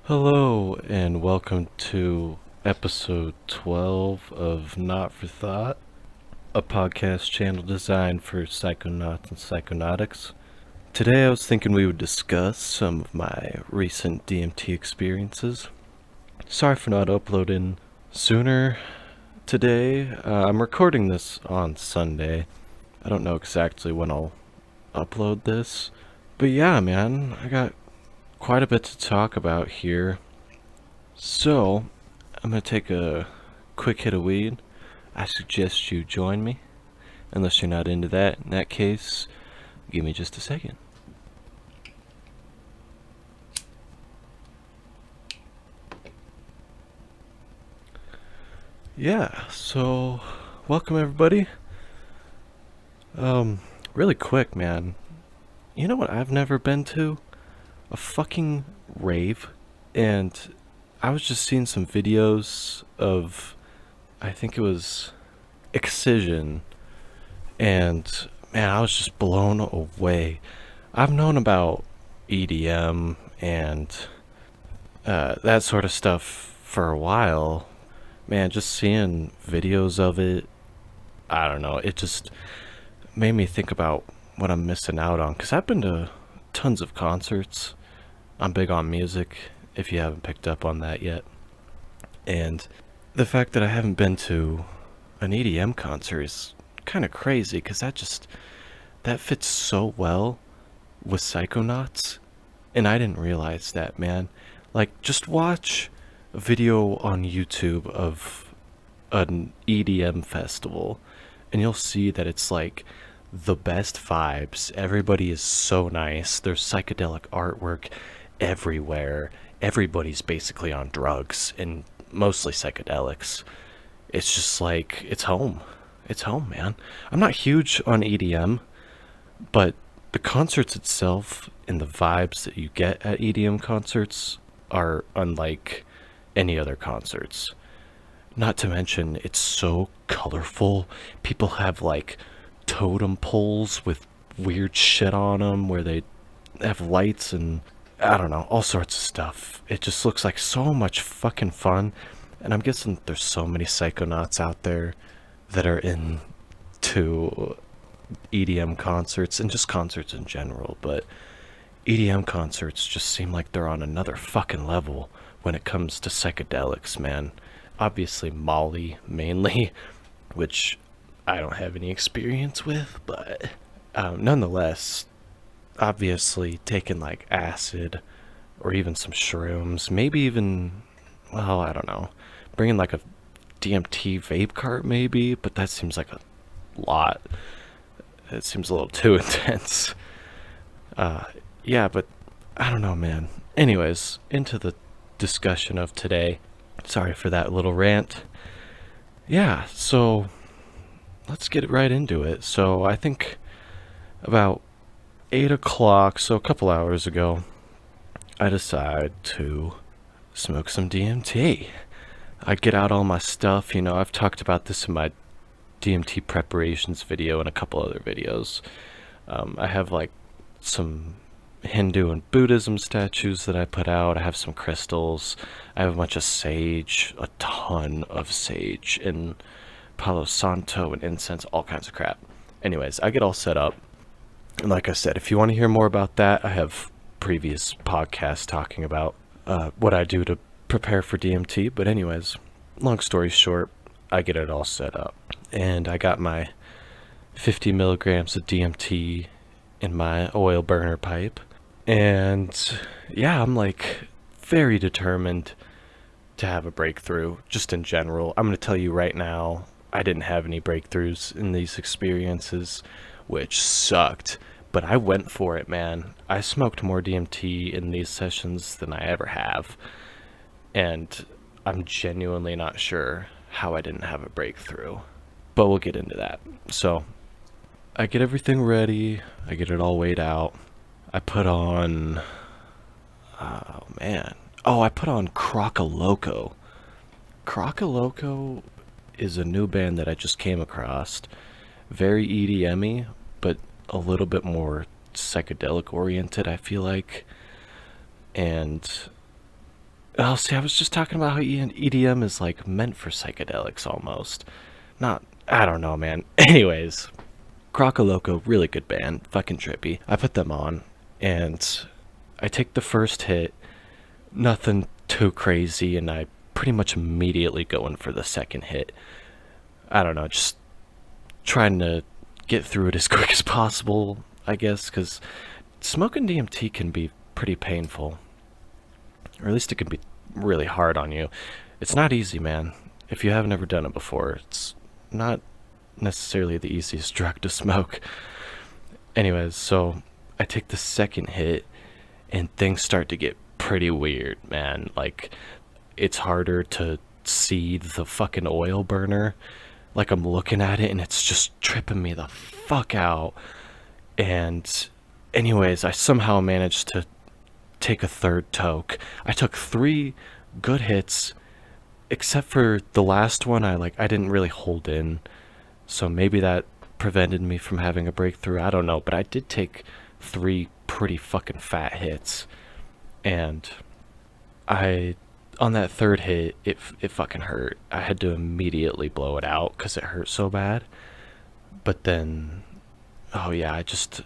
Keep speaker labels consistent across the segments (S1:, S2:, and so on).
S1: Hello, and welcome to episode 12 of Not for Thought, a podcast channel designed for psychonauts and psychonautics. Today I was thinking we would discuss some of my recent DMT experiences. Sorry for not uploading sooner today. I'm recording this on Sunday. I don't know exactly when I'll upload this. But yeah, man, I got quite a bit to talk about here. So, I'm going to take a quick hit of weed. I suggest you join me. Unless you're not into that. In that case, give me just a second. Yeah, so welcome everybody. Really quick, man. You know what I've never been to? A fucking rave. And I was just seeing some videos of, I think it was Excision, and man, I was just blown away. I've known about EDM and that sort of stuff for a while. Man, just seeing videos of it, I don't know, it just made me think about what I'm missing out on. Because I've been to tons of concerts. I'm big on music, if you haven't picked up on that yet. And the fact that I haven't been to an EDM concert is kind of crazy, because that fits so well with Psychonauts. And I didn't realize that, man. Like, just watch a video on YouTube of an EDM festival, and you'll see that it's like the best vibes. Everybody is so nice. There's psychedelic artwork everywhere. Everybody's basically on drugs and mostly psychedelics. It's just like, it's home. It's home, man. I'm not huge on EDM, but the concerts itself and the vibes that you get at EDM concerts are unlike any other concerts. Not to mention, it's so colorful. People have like totem poles with weird shit on them where they have lights and I don't know, all sorts of stuff. It just looks like so much fucking fun. And I'm guessing there's so many psychonauts out there that are into EDM concerts and just concerts in general, but EDM concerts just seem like they're on another fucking level when it comes to psychedelics, man. Obviously Molly mainly, which I don't have any experience with, but nonetheless, obviously taking like acid or even some shrooms, maybe even, well, I don't know, bringing like a DMT vape cart maybe, but that seems like a lot. It seems a little too intense. Yeah, but I don't know, man. Anyways, into the discussion of today. Sorry for that little rant. Yeah, so let's get right into it. So I think about 8 o'clock, so a couple hours ago, I decided to smoke some DMT. I get out all my stuff, you know, I've talked about this in my DMT preparations video and a couple other videos. I have like some Hindu and Buddhism statues that I put out. I have some crystals. I have a bunch of sage, a ton of sage, and Palo Santo and incense, all kinds of crap. Anyways, I get all set up. And like I said, if you want to hear more about that, I have previous podcasts talking about what I do to prepare for DMT. But anyways, long story short, I get it all set up. And I got my 50 milligrams of DMT in my oil burner pipe. And yeah, I'm like very determined to have a breakthrough, just in general. I'm going to tell you right now, I didn't have any breakthroughs in these experiences, which sucked. But I went for it, man. I smoked more DMT in these sessions than I ever have. And I'm genuinely not sure how I didn't have a breakthrough. But we'll get into that. So, I get everything ready. I get it all weighed out. I put on... Oh, man. Oh, I put on Croca-Loco. Croca-Loco is a new band that I just came across. Very EDM-y, but a little bit more psychedelic oriented, I feel like. And Oh, see, I was just talking about how EDM is like meant for psychedelics almost. Not, I don't know, man. Anyways, Crocoloco, really good band, fucking trippy. I put them on, and I take the first hit, nothing too crazy, and I pretty much immediately go in for the second hit. I don't know, just trying to get through it as quick as possible, I guess, because smoking DMT can be pretty painful, or at least it can be really hard on you. It's not easy, man. If you haven't ever done it before, it's not necessarily the easiest drug to smoke. Anyways, so I take the second hit, and things start to get pretty weird, man. Like, it's harder to see the fucking oil burner. Like, I'm looking at it, and it's just tripping me the fuck out. And anyways, I somehow managed to take a third toke. I took 3 good hits, except for the last one. I didn't really hold in, so maybe that prevented me from having a breakthrough. I don't know, but I did take 3 pretty fucking fat hits, and I on that third hit, it fucking hurt. I had to immediately blow it out because it hurt so bad. But then, oh yeah, I just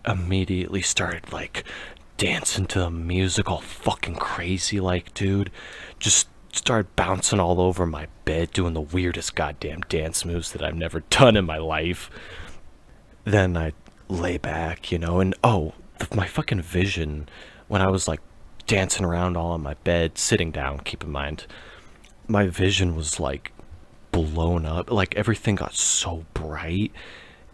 S1: immediately started like dancing to the music all fucking crazy, like, dude. Just started bouncing all over my bed, doing the weirdest goddamn dance moves that I've never done in my life. Then I lay back, and oh, my fucking vision when I was like dancing around all on my bed, sitting down, keep in mind, my vision was like blown up. Like, everything got so bright.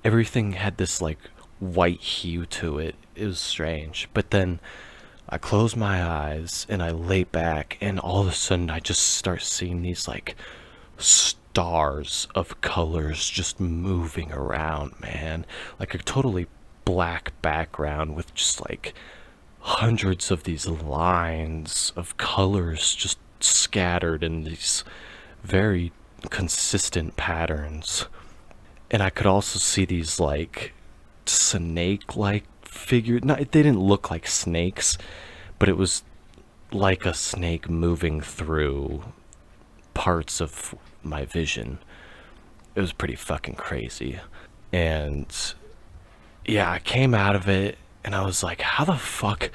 S1: Everything had this like white hue to it. It was strange. But then I close my eyes and I lay back, and all of a sudden I just start seeing these like stars of colors just moving around, man. Like a totally black background with just like hundreds of these lines of colors just scattered in these very consistent patterns. And I could also see these like snake like figure. No, they didn't look like snakes, but it was like a snake moving through parts of my vision. It was pretty fucking crazy. And yeah, I came out of it and I was like, how the fuck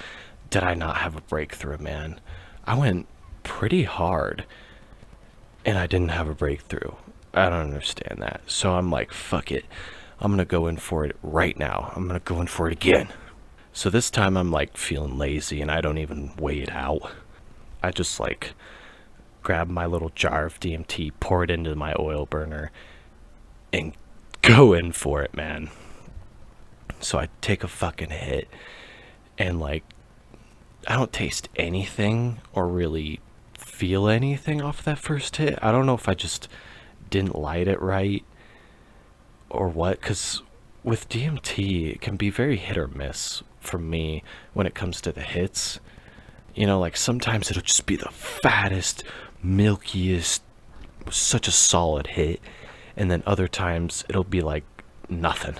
S1: did I not have a breakthrough, man? I went pretty hard and I didn't have a breakthrough. I don't understand that. So I'm like, fuck it. I'm gonna go in for it right now. I'm gonna go in for it again. So this time I'm like feeling lazy and I don't even weigh it out. I just like grab my little jar of DMT, pour it into my oil burner, and go in for it, man. So I take a fucking hit, and like, I don't taste anything or really feel anything off that first hit. I don't know if I just didn't light it right or what, because with DMT, it can be very hit or miss for me when it comes to the hits. Like sometimes it'll just be the fattest, milkiest, such a solid hit, and then other times it'll be like nothing.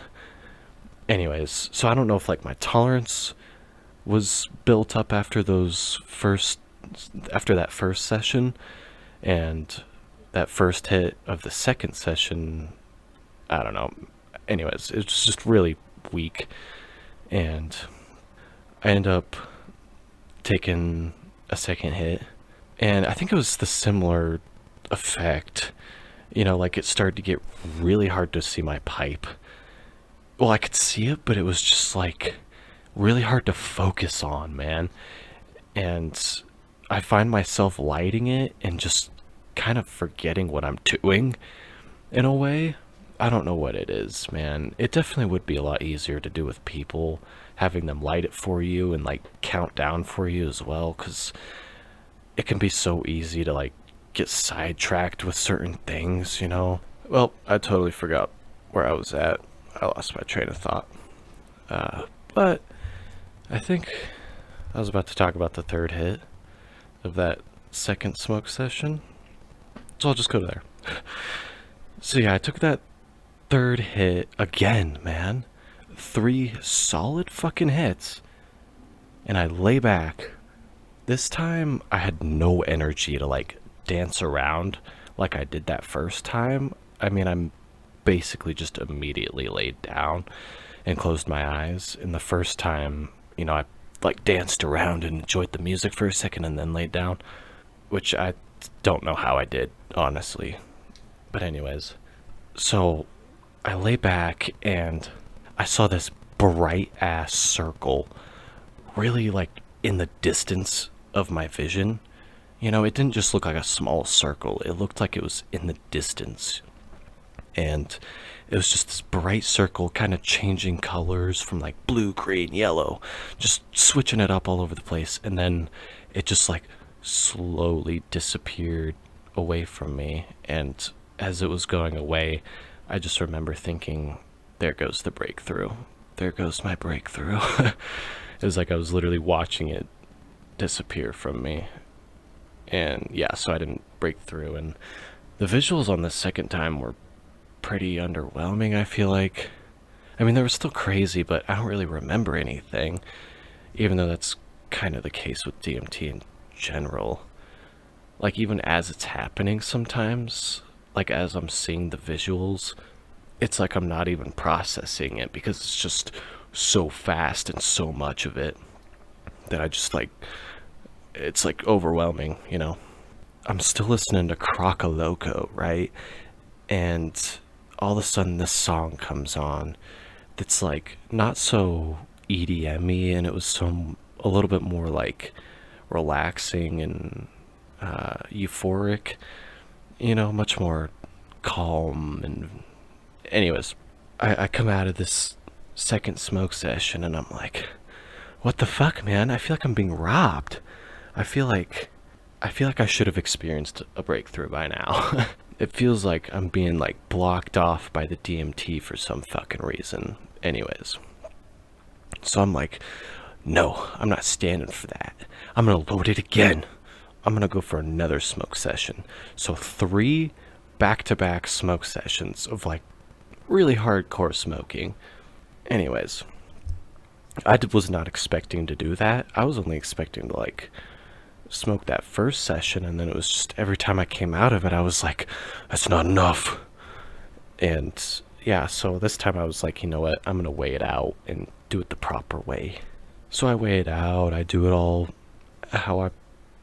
S1: Anyways, so I don't know if like my tolerance was built up after that first session, and that first hit of the second session, I don't know. Anyways, it's just really weak, and I end up taking a second hit, and I think it was the similar effect. Like it started to get really hard to see my pipe. Well, I could see it, but it was just like really hard to focus on, man. And I find myself lighting it and just kind of forgetting what I'm doing in a way. I don't know what it is, man. It definitely would be a lot easier to do with people, having them light it for you and like count down for you as well, because it can be so easy to like get sidetracked with certain things. Well, I totally forgot where I was at. I lost my train of thought. But I think I was about to talk about the third hit of that second smoke session, so I'll just go there. So yeah, I took that third hit again, man. 3 solid fucking hits, and I lay back This time I had no energy to like dance around like I did that first time. I mean, I'm basically just immediately laid down and closed my eyes. And the first time, I like danced around and enjoyed the music for a second and then laid down, which I don't know how I did, honestly. But anyways, so I lay back and I saw this bright ass circle really like in the distance of my vision. It didn't just look like a small circle. It looked like it was in the distance. And it was just this bright circle kind of changing colors from like blue, green, yellow, just switching it up all over the place. And then it just like slowly disappeared away from me. And as it was going away, I just remember thinking, there goes the breakthrough. There goes my breakthrough. It was like I was literally watching it disappear from me. And yeah, so I didn't break through. And the visuals on the second time were pretty underwhelming, I feel like. I mean, they were still crazy, but I don't really remember anything, even though that's kind of the case with DMT in general. Like, even as it's happening sometimes, like as I'm seeing the visuals, it's like I'm not even processing it because it's just so fast and so much of it that I just like, it's like overwhelming. I'm still listening to Croca Loco, right? And all of a sudden this song comes on that's like not so EDM-y, and it was a little bit more like relaxing and euphoric, much more calm. And anyways, I come out of this second smoke session and I'm like, what the fuck, man? I feel like I'm being robbed. I feel like I should have experienced a breakthrough by now. It feels like I'm being like blocked off by the DMT for some fucking reason. Anyways, so I'm like, no, I'm not standing for that. I'm gonna load it again. I'm gonna go for another smoke session. So 3 back-to-back smoke sessions of like really hardcore smoking. Anyways, was not expecting to do that. I was only expecting to like smoke that first session, and then it was just every time I came out of it I was like, that's not enough. And yeah, so this time I was like, you know what, I'm gonna weigh it out and do it the proper way. So I weigh it out, I do it all how I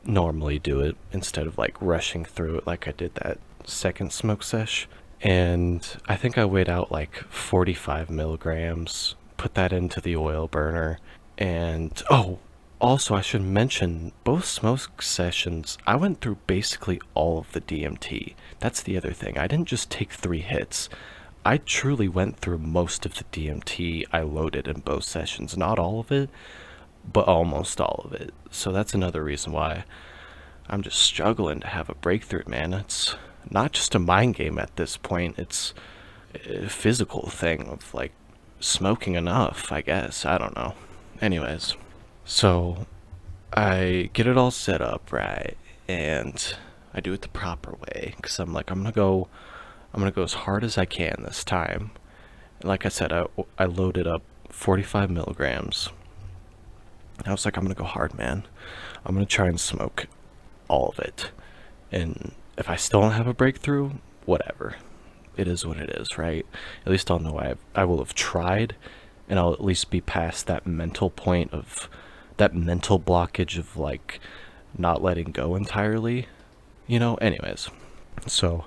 S1: normally do it instead of like rushing through it like I did that second smoke sesh. And I think I weighed out like 45 milligrams, put that into the oil burner. And also, I should mention, both smoke sessions, I went through basically all of the DMT. That's the other thing. I didn't just take 3 hits. I truly went through most of the DMT I loaded in both sessions. Not all of it, but almost all of it. So that's another reason why I'm just struggling to have a breakthrough, man. It's not just a mind game at this point. It's a physical thing of like smoking enough, I guess. I don't know. Anyways. So I get it all set up, right? And I do it the proper way because I'm like, I'm gonna go as hard as I can this time. And like I said, I loaded up 45 milligrams. I was like, I'm gonna go hard, man. I'm gonna try and smoke all of it. And if I still don't have a breakthrough, whatever. It is what it is, right? At least I'll know I will have tried, and I'll at least be past that mental point of that mental blockage of like not letting go entirely, anyways. So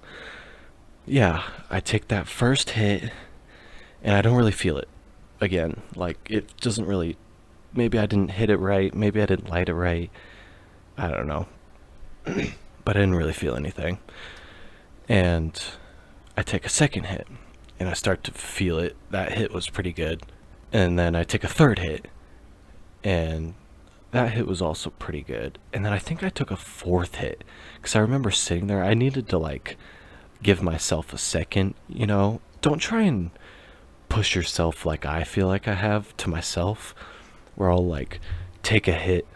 S1: yeah, I take that first hit and I don't really feel it again. Like it doesn't really, maybe I didn't hit it right, maybe I didn't light it right, I don't know. But I didn't really feel anything. And I take a second hit and I start to feel it. That hit was pretty good. And then I take a third hit and that hit was also pretty good. And then I think I took a 4th hit because I remember sitting there. I needed to like give myself a second. Don't try and push yourself like I feel like I have to myself, where I'll like take a hit,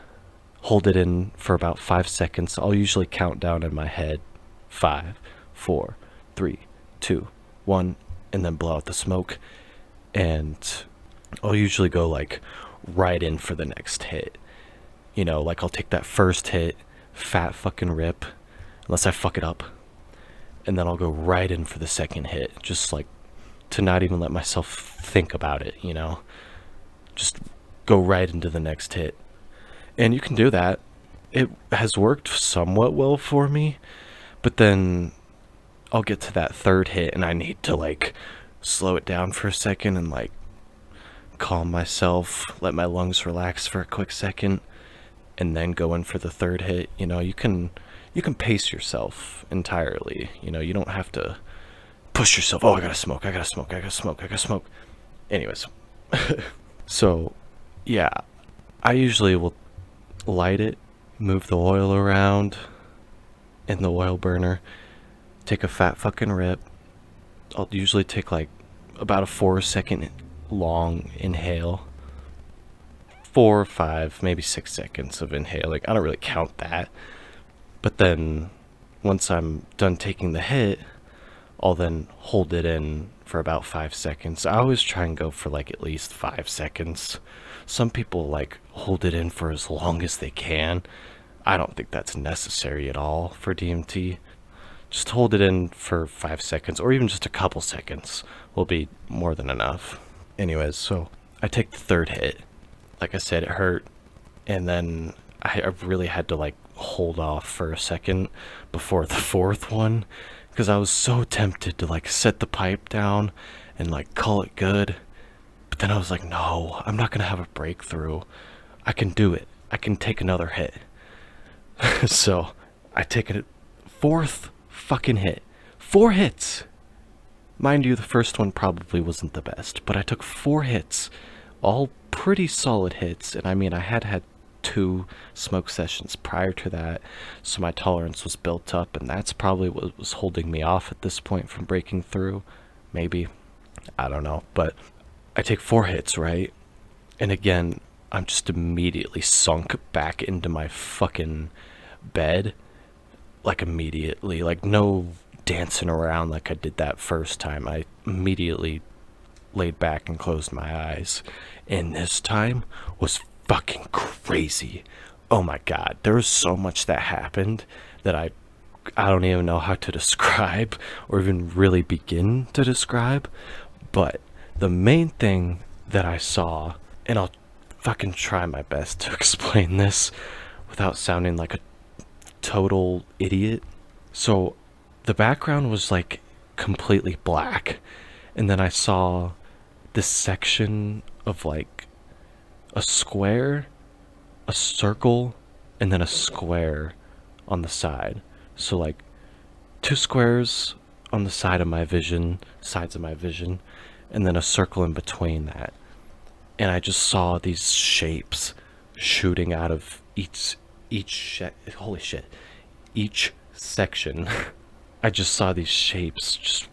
S1: hold it in for about 5 seconds. I'll usually count down in my head 5, 4, 3, 2, 1, and then blow out the smoke. And I'll usually go like right in for the next hit. You know, like I'll take that first hit, fat fucking rip, unless I fuck it up, and then I'll go right in for the second hit, just like to not even let myself think about it, you know? Just go right into the next hit. And you can do that. It has worked somewhat well for me, but then I'll get to that third hit and I need to like slow it down for a second and like calm myself, let my lungs relax for a quick second, and then go in for the third hit. You know, you can pace yourself entirely. You know, you don't have to push yourself. Oh, I gotta smoke, I gotta smoke, I gotta smoke, I gotta smoke. Anyways, so yeah, I usually will light it, move the oil around in the oil burner, take a fat fucking rip. I'll usually take like about a 4 second long inhale, 4 or 5, maybe 6 seconds of inhale. Like, I don't really count that. But then once I'm done taking the hit, I'll then hold it in for about 5 seconds. I always try and go for like at least 5 seconds. Some people like hold it in for as long as they can. I don't think that's necessary at all for DMT. Just hold it in for 5 seconds, or even just a couple seconds will be more than enough. Anyways, so I take the third hit. Like I said, it hurt, and then I really had to like hold off for a second before the fourth one, because I was so tempted to like set the pipe down and like call it good. But then I was like, no, I'm not gonna have a breakthrough. I can do it. I can take another hit. So I take a fourth fucking hit. 4 hits. Mind you, the first one probably wasn't the best, but I took 4 hits, all pretty solid hits. And I mean, I had 2 smoke sessions prior to that, so my tolerance was built up, and that's probably what was holding me off at this point from breaking through. Maybe. I don't know. But I take 4 hits, right? And again, I'm just immediately sunk back into my fucking bed. Like, immediately. Like, no dancing around like I did that first time. I immediately laid back and closed my eyes. And this time was fucking crazy. Oh my god, there was so much that happened that I don't even know how to describe or even really begin to describe. But the main thing that I saw, and I'll fucking try my best to explain this without sounding like a total idiot. So the background was like completely black, and then I saw this section of like a square, a circle, and then a square on the side. So like 2 squares on the sides of my vision, and then a circle in between that. And I just saw these shapes shooting out of each section. I just saw these shapes just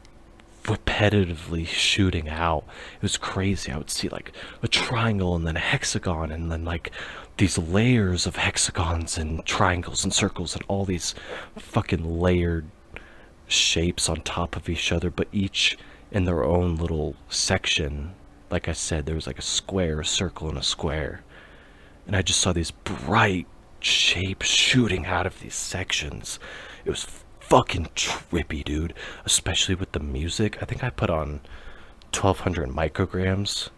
S1: repetitively shooting out. It was crazy. I would see like a triangle and then a hexagon, and then like these layers of hexagons and triangles and circles and all these fucking layered shapes on top of each other, but each in their own little section. Like I said, there was like a square, a circle, and a square. And I just saw these bright shapes shooting out of these sections. It was fucking trippy, dude. Especially with the music. I think I put on 1200 micrograms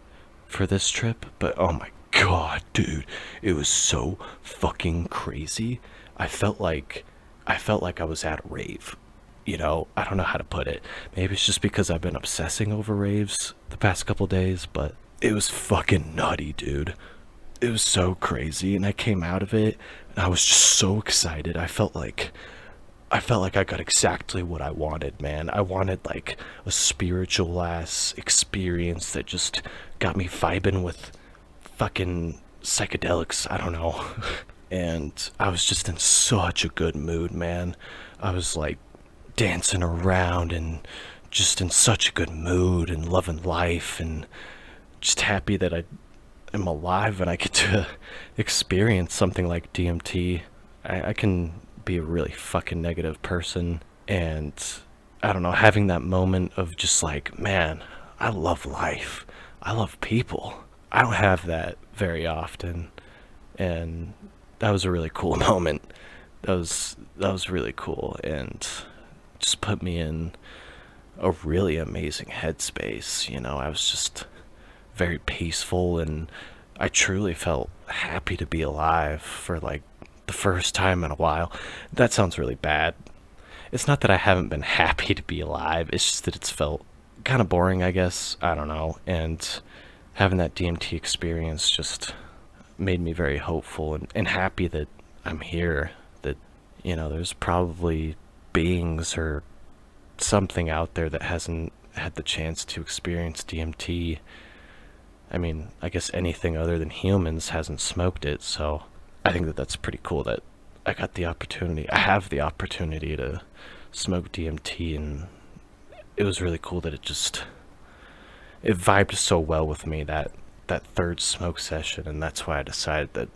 S1: for this trip, but oh my god, dude, it was so fucking crazy. I felt like I was at a rave. You know, I don't know how to put it. Maybe it's just because I've been obsessing over raves the past couple days, but it was fucking nutty, dude. It was so crazy, and I came out of it, and I was just so excited. I felt like I got exactly what I wanted, man. I wanted like a spiritual ass experience that just got me vibing with fucking psychedelics. I don't know. And I was just in such a good mood, man. I was like dancing around and just in such a good mood and loving life and just happy that I am alive and I get to experience something like DMT. I can be a really fucking negative person, and I don't know, having that moment of just like, man, I love life, I love people. I don't have that very often, and that was a really cool moment. That was really cool, and just put me in a really amazing headspace. I was just very peaceful, and I truly felt happy to be alive for like the first time in a while. That sounds really bad. It's not that I haven't been happy to be alive, it's just that it's felt kind of boring, I guess. I don't know. And having that DMT experience just made me very hopeful and happy that I'm here. That, there's probably beings or something out there that hasn't had the chance to experience DMT. I mean, I guess anything other than humans hasn't smoked it, so I think that that's pretty cool that I have the opportunity to smoke DMT, and it was really cool that it vibed so well with me that third smoke session, and that's why I decided that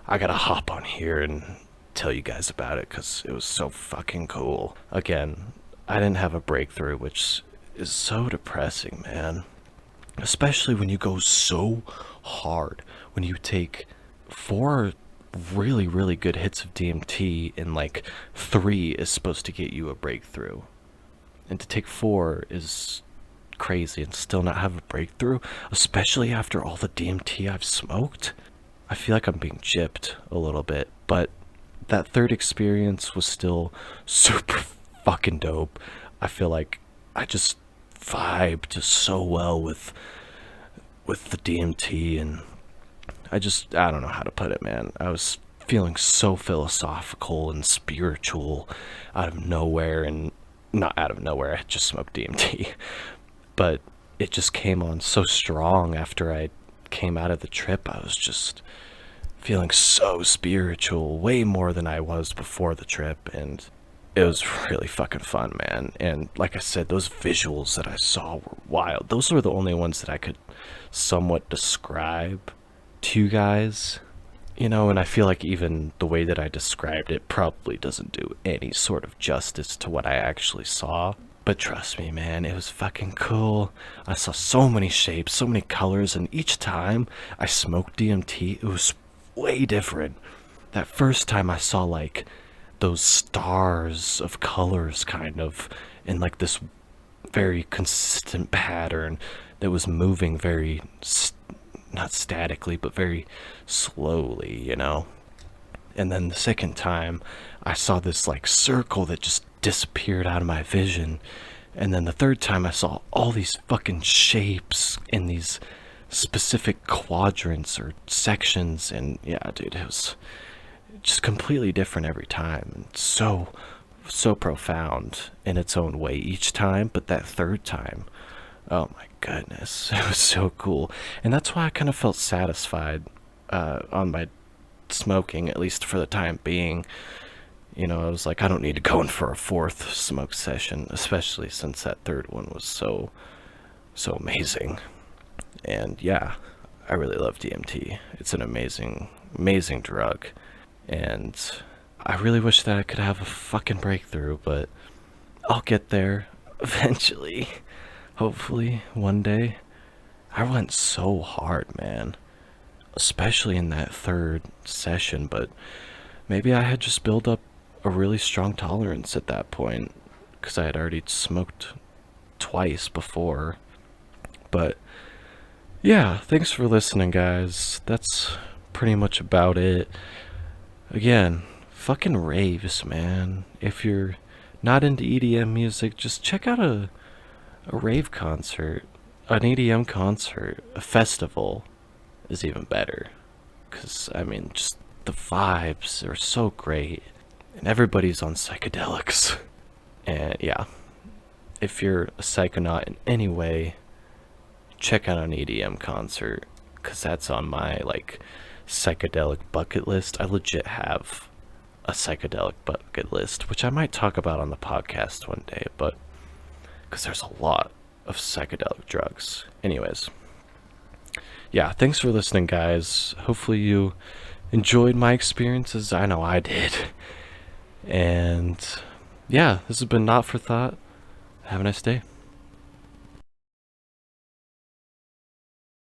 S1: I gotta hop on here and tell you guys about it, because it was so fucking cool. Again, I didn't have a breakthrough, which is so depressing, man. Especially when you go so hard, when you take 4 really, really good hits of DMT and like 3 is supposed to get you a breakthrough. And to take 4 is crazy and still not have a breakthrough, especially after all the DMT I've smoked. I feel like I'm being gypped a little bit, but that third experience was still super fucking dope. I feel like I just vibed so well with the DMT, and I don't know how to put it, man. I was feeling so philosophical and spiritual out of nowhere, and not out of nowhere, I just smoked DMT. But it just came on so strong after I came out of the trip. I was just feeling so spiritual, way more than I was before the trip, and it was really fucking fun, man. And like I said, those visuals that I saw were wild. Those were the only ones that I could somewhat describe to you guys, and I feel like even the way that I described it probably doesn't do any sort of justice to what I actually saw. But trust me, man, it was fucking cool. I saw so many shapes, so many colors, and each time I smoked DMT, it was way different. That first time I saw like those stars of colors kind of in like this very consistent pattern that was moving very not statically but very slowly, and then the second time I saw this like circle that just disappeared out of my vision, and then the third time I saw all these fucking shapes in these specific quadrants or sections, and yeah, dude, it was just completely different every time, and so profound in its own way each time. But that third time, oh my goodness, it was so cool. And that's why I kind of felt satisfied on my smoking, at least for the time being. I was like, I don't need to go in for a 4th smoke session, especially since that third one was so amazing. And yeah, I really love DMT. It's an amazing drug. And I really wish that I could have a fucking breakthrough, but I'll get there eventually. Hopefully, one day. I went so hard, man. Especially in that third session, but maybe I had just built up a really strong tolerance at that point, because I had already smoked twice before. But yeah, thanks for listening, guys. That's pretty much about it. Again, fucking raves, man. If you're not into EDM music, just check out a rave concert, an EDM concert. A festival is even better, because I mean, just the vibes are so great, and everybody's on psychedelics. And yeah, if you're a psychonaut in any way, check out an EDM concert, because that's on my like psychedelic bucket list. I legit have a psychedelic bucket list, which I might talk about on the podcast one day, but because there's a lot of psychedelic drugs. Anyways, yeah, thanks for listening, guys. Hopefully you enjoyed my experiences. I know I did. And yeah, this has been Not for Thought. Have a nice day.